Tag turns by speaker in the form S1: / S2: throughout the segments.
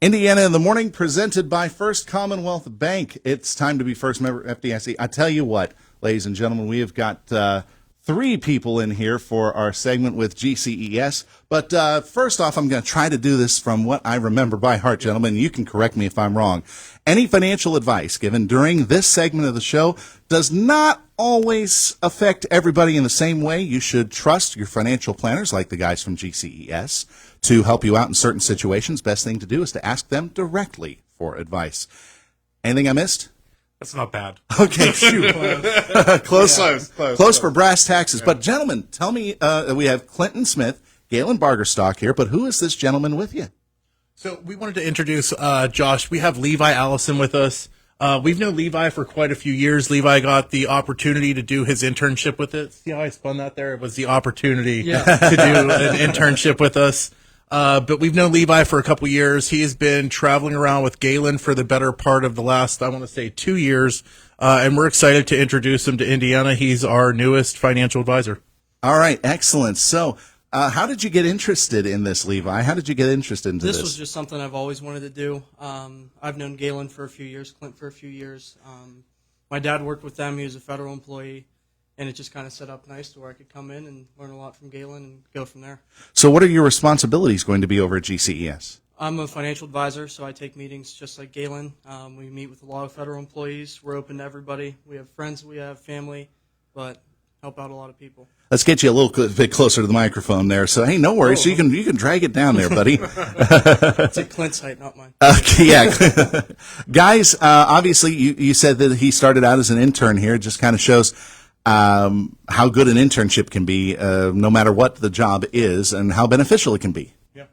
S1: Indiana in the Morning, presented by First Commonwealth Bank. It's time to be first member FDIC. I tell you what, ladies and gentlemen, we have got three people in here for our segment with GCES. But first off, I'm going to try to do this from what I remember by heart, gentlemen. You can correct me if I'm wrong. Any financial advice given during this segment of the show does not always affect everybody in the same way. You should trust your financial planners, like the guys from GCES, to help you out in certain situations. Best thing to do is to ask them directly for advice. Anything I missed?
S2: That's not bad.
S1: Okay, shoot. Close for brass taxes. Yeah. But gentlemen, tell me, we have Clinton Smith, Galen Bargerstock here, but who is this gentleman with you?
S2: So we wanted to introduce Josh. We have Levi Allison with us. We've known Levi for quite a few years. Levi got the opportunity to do his internship with it. See how I spun that there? It was the opportunity to do an internship with us. But we've known Levi for a couple years. He has been traveling around with Galen for the better part of the last, I want to say, 2 years. And we're excited to introduce him to Indiana. He's our newest financial advisor.
S1: All right. Excellent. So how did you get interested in this, Levi? How did you get interested into this?
S3: This was just something I've always wanted to do. I've known Galen for a few years, Clint for a few years. My dad worked with them. He was a federal employee. And it just kind of set up nice to where I could come in and learn a lot from Galen and go from there.
S1: So what are your responsibilities going to be over at GCES?
S3: I'm a financial advisor, so I take meetings just like Galen. We meet with a lot of federal employees. We're open to everybody. We have friends, we have family, but help out a lot of people.
S1: Let's get you a little bit closer to the microphone there. So, hey, no worries. You can drag it down there, buddy.
S3: It's at Clint's height, not mine.
S1: Yeah. Guys, obviously you said that he started out as an intern here. It just kind of shows how good an internship can be, no matter what the job is, and how beneficial it can be.
S4: Yeah.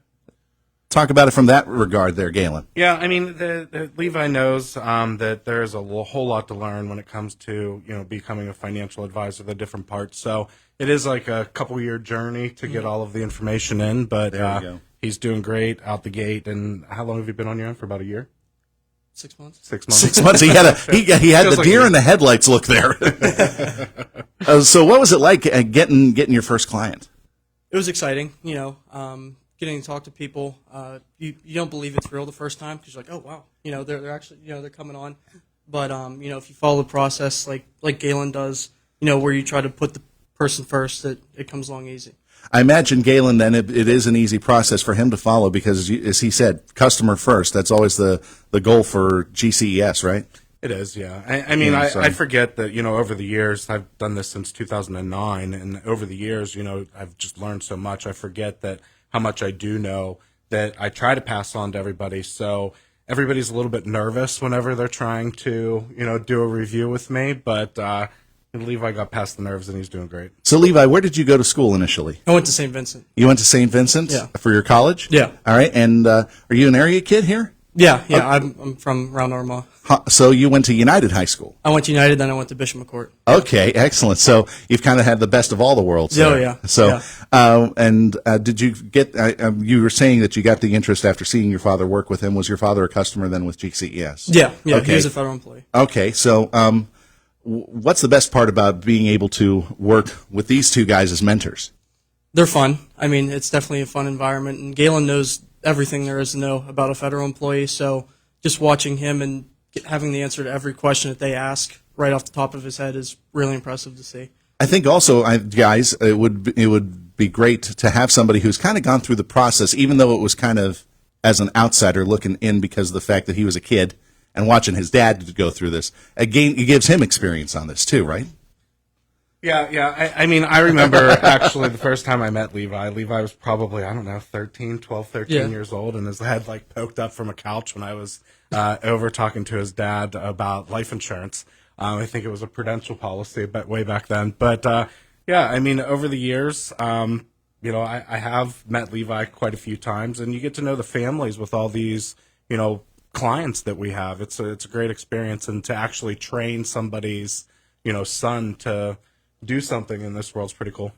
S1: Talk about it from that regard there, Galen.
S4: Yeah, I mean, the Levi knows that there's a whole lot to learn when it comes to, becoming a financial advisor, the different parts. So it is like a couple-year journey to get all of the information in, but he's doing great out the gate. And how long have you been on your own? For about a year?
S3: 6 months.
S4: 6 months.
S1: 6 months. He had the deer in the headlights look there. So what was it like getting your first client?
S3: It was exciting, getting to talk to people. You don't believe it's real the first time because you're like, oh wow, they're actually they're coming on. But if you follow the process like Galen does, where you try to put the person first, it comes along easy.
S1: I imagine, Galen, then it is an easy process for him to follow because, as he said, customer first. That's always the goal for GCES, right?
S4: It is, yeah. I forget that, over the years, I've done this since 2009, and over the years, I've just learned so much. I forget that how much I do know that I try to pass on to everybody. So everybody's a little bit nervous whenever they're trying to, do a review with me, but Levi got past the nerves, and he's doing great.
S1: So, Levi, where did you go to school initially?
S3: I went to St. Vincent.
S1: You went to St. Vincent for your college?
S3: Yeah.
S1: All right. And are you an area kid here?
S3: Yeah. I'm from around Armagh.
S1: So you went to United High School?
S3: I went to United, then I went to Bishop McCourt.
S1: Okay, excellent. So you've kind of had the best of all the worlds.
S3: Oh, yeah.
S1: So, did you get, you were saying that you got the interest after seeing your father work with him. Was your father a customer then with GCES?
S3: Yeah,
S1: okay.
S3: He was a federal employee.
S1: Okay, so what's the best part about being able to work with these two guys as mentors?
S3: They're fun. It's definitely a fun environment, and Galen knows everything there is to know about a federal employee, so just watching him and having the answer to every question that they ask right off the top of his head is really impressive to see.
S1: I think also, guys, it would be great to have somebody who's kind of gone through the process, even though it was kind of as an outsider looking in because of the fact that he was a kid and watching his dad go through this. Again, it gives him experience on this too, right?
S4: Yeah. I remember actually the first time I met Levi. Levi was probably, 13 years old, and his head poked up from a couch when I was over talking to his dad about life insurance. I think it was a Prudential policy way back then. But over the years, I have met Levi quite a few times, and you get to know the families with all these, clients that we have. It's a great experience, and to actually train somebody's, son to do something in this world's pretty cool.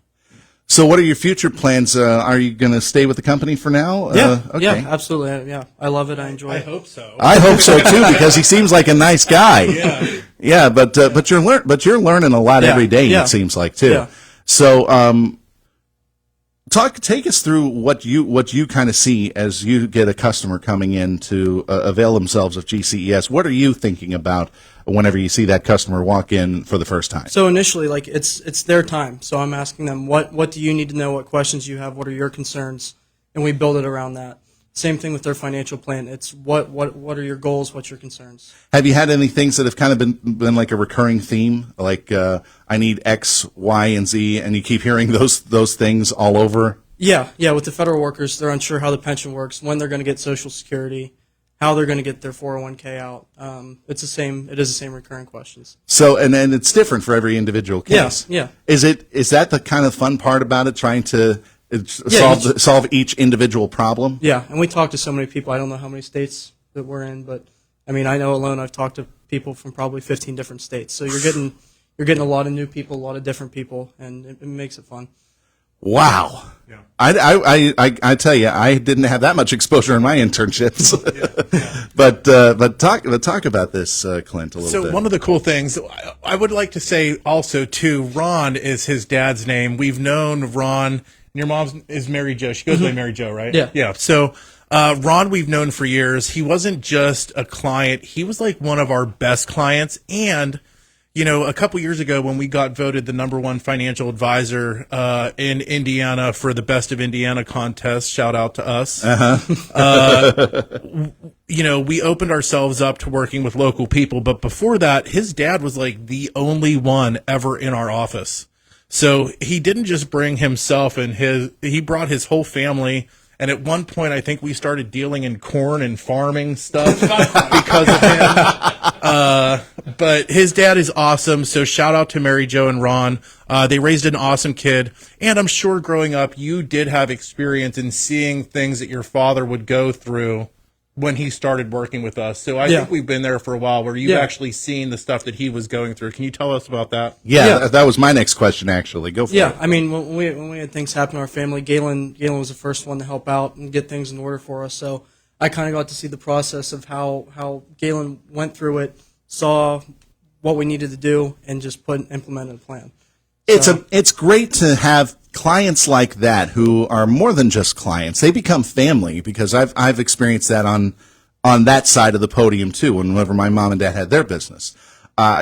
S1: So what are your future plans? Are you going to stay with the company for now?
S3: Yeah,
S1: okay.
S3: Yeah, absolutely. Yeah, I love it. I enjoy it.
S2: I hope so.
S1: I hope so too, because he seems like a nice guy. Yeah, but you're learning a lot every day. It seems like too.
S3: Yeah.
S1: So Take us through what you kind of see as you get a customer coming in to avail themselves of GCES. What are you thinking about whenever you see that customer walk in for the first time?
S3: So initially, like it's their time. So I'm asking them, what do you need to know? What questions you have? What are your concerns? And we build it around that. Same thing with their financial plan. It's what are your goals? What's your concerns?
S1: Have you had any things that have kind of been like a recurring theme, like I need X, Y, and Z, and you keep hearing those things all over?
S3: Yeah. With the federal workers, they're unsure how the pension works, when they're going to get Social Security, how they're going to get their 401k out. It is the same recurring questions.
S1: So, and it's different for every individual case.
S3: Yeah.
S1: Is that the kind of fun part about it, trying to solve each individual problem?
S3: Yeah, and we talk to so many people. I don't know how many states that we're in, but I mean, I know alone I've talked to people from probably 15 different states. So you're getting a lot of new people, a lot of different people, and it makes it fun.
S1: Wow. Yeah. I tell you, I didn't have that much exposure in my internships. But talk about this, Clint, a little bit.
S2: So one of the cool things I would like to say also too, Ron is his dad's name. We've known Ron. Your mom is Mary Jo. She goes by Mary Jo, right?
S3: Yeah.
S2: Yeah. So Ron, we've known for years. He wasn't just a client. He was like one of our best clients. And, you know, a couple years ago when we got voted the #1 financial advisor in Indiana for the Best of Indiana contest, shout out to us. You know, we opened ourselves up to working with local people. But before that, his dad was like the only one ever in our office. So he didn't just bring himself and he brought his whole family. And at one point, I think we started dealing in corn and farming stuff because of him. But his dad is awesome. So shout out to Mary Jo and Ron. They raised an awesome kid. And I'm sure growing up, you did have experience in seeing things that your father would go through when he started working with us. So I think we've been there for a while where you've actually seen the stuff that he was going through. Can you tell us about that?
S1: Yeah. That was my next question, actually. Go for it.
S3: Yeah, I mean, when we had things happen in our family, Galen was the first one to help out and get things in order for us. So I kind of got to see the process of how Galen went through it, saw what we needed to do, and just implemented a plan.
S1: It's great to have clients like that who are more than just clients. They become family, because I've experienced that on that side of the podium too. Whenever my mom and dad had their business,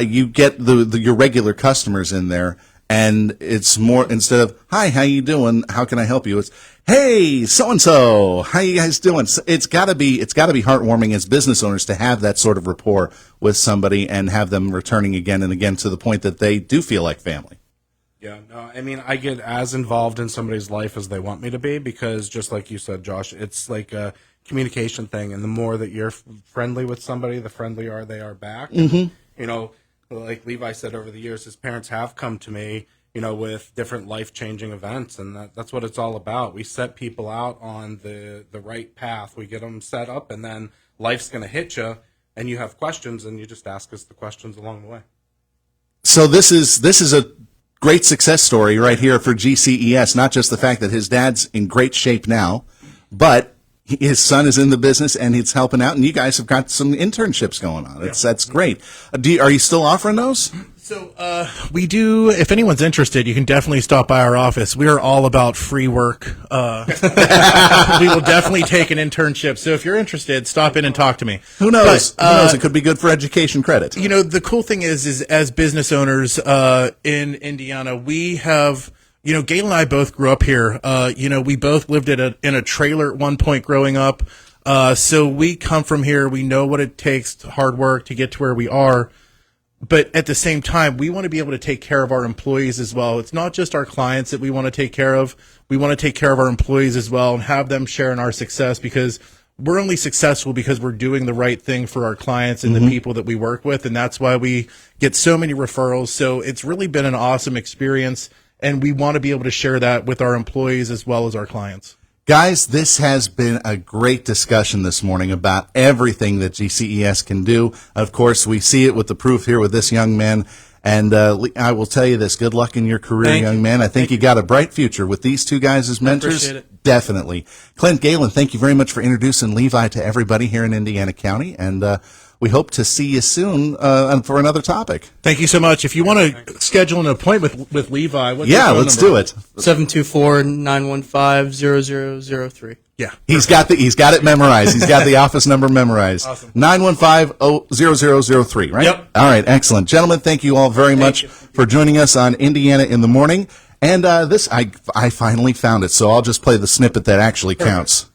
S1: you get your regular customers in there, and it's more, instead of "Hi, how you doing? How can I help you?" It's "Hey, so and so, how you guys doing?" It's got to be heartwarming as business owners to have that sort of rapport with somebody and have them returning again and again, to the point that they do feel like family.
S4: Yeah, no, I mean, I get as involved in somebody's life as they want me to be, because just like you said, Josh, it's like a communication thing, and the more that you're friendly with somebody, the friendlier they are back. Mm-hmm. You know, like Levi said, over the years, his parents have come to me, you know, with different life-changing events, and that's what it's all about. We set people out on the right path. We get them set up, and then life's going to hit you, and you have questions, and you just ask us the questions along the way.
S1: So this is a great success story right here for GCES. Not just the fact that his dad's in great shape now, but his son is in the business and he's helping out, and you guys have got some internships going on. That's great. Are you still offering those?
S2: So we do. If anyone's interested, you can definitely stop by our office. We are all about free work. We will definitely take an internship. So if you're interested, stop in and talk to me.
S1: Who knows? Who knows? It could be good for education credit.
S2: You know, the cool thing is as business owners in Indiana, we have. You know, Gail and I both grew up here. You know, we both lived in a trailer at one point growing up. So we come from here. We know what it takes, hard work to get to where we are. But at the same time, we want to be able to take care of our employees as well. It's not just our clients that we want to take care of. We want to take care of our employees as well and have them share in our success, because we're only successful because we're doing the right thing for our clients and the people that we work with. And that's why we get so many referrals. So it's really been an awesome experience, and we want to be able to share that with our employees as well as our clients.
S1: Guys, this has been a great discussion this morning about everything that GCES can do. Of course, we see it with the proof here with this young man. And I will tell you this, good luck in your career, young man. I think you got a bright future with these two guys as mentors.
S3: Appreciate it.
S1: Definitely. Clint, Galen, thank you very much for introducing Levi to everybody here in Indiana County. And we hope to see you soon for another topic.
S2: Thank you so much. If you want to schedule an appointment with Levi, what's your
S1: Yeah,
S2: phone
S1: let's
S2: number?
S1: do it.
S3: 724-915-0003.
S2: Yeah.
S1: He's got it memorized. He's got the office number memorized.
S2: Awesome.
S1: 915-0003, right?
S2: Yep.
S1: All right, excellent. Gentlemen, thank you all very much for joining us on Indiana in the Morning. And I finally found it, so I'll just play the snippet that actually counts.